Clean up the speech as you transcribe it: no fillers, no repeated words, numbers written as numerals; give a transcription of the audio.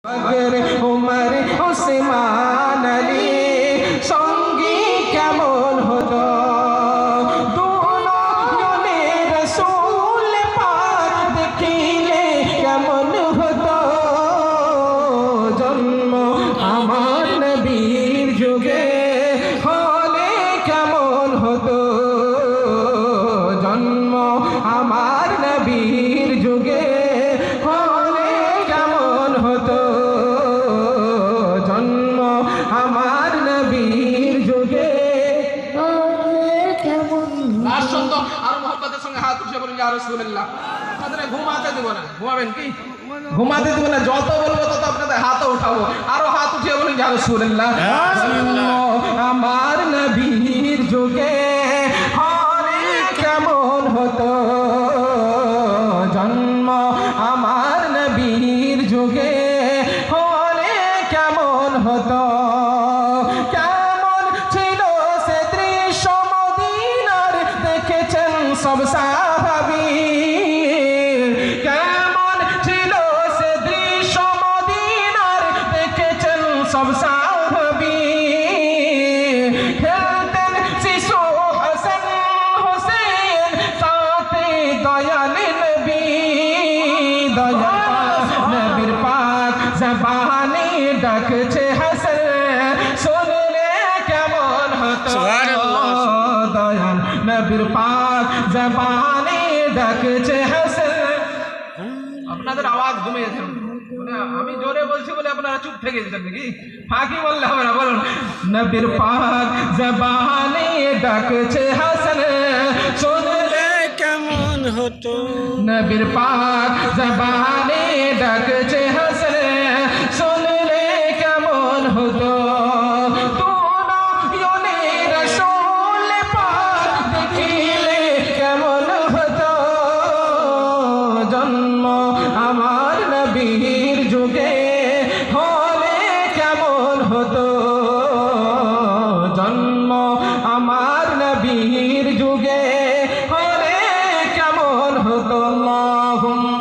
উমর উসমান আলী সঙ্গী কেমন হতো দুনয়নে রাসূল পাক দেখিলে কেমন হতো জন্ম আমার নবীর যুগে হলে কেমন হতো জন্ম আমার নবীর যুগে হলে কেমন হতো জন্ম আমার নবীর যুগে কেমন আসুন তো আর মোহব্বতের সঙ্গে হাত উঠিয়ে বলুন ইয়া রাসূলুল্লাহ আপনাদের ঘুমাতে দেব না ঘুমাবেন কি ঘুমাতে দেব না যত বলবো তত আপনাদের হাত উঠাবো আরো হাত উঠিয়ে বলুন ইয়া রাসূলুল্লাহ আমার নবীর যুগে হলে কেমন হতো জন্ম আমার নবীর যুগে হলে কেমন হতো কেমন ছিল সে দৃশ্য মদিনার দেখেছেন সব সাহাবী কেমন ছিল সে দৃশ্য মদিনার দেখেছেন সব সাহাবী খেলতেন শিশু হাসান হোসেন সাথে দয়াল নবী দয়াল নবীর পাক জবানে ডাকছে হাসান শুনলে কেমন হতো দয়াল নবীর পাক জবানে ডাকছে হাসান আপনাদের আওয়াজ ঘুমিয়েছে আমি জোরে বলছি বলে আপনারা চুপ থেকে গেছেন নাকি ফাঁকি বললে হবে না বলুন নবীর পাক জবানে ডাকছে হাসান শুনলে কেমন হতো নবীর পাক জবানে ডাকছে হাসান শুনলে কেমন হতো দুনয়নে রাসূল পাক দেখিলে কেমন হতো জন্ম আমার নবীর যুগে হলে কেমন হতো জন্ম আমার নবীর যুগে হলে কেমন হতো আল্লাহুম্মা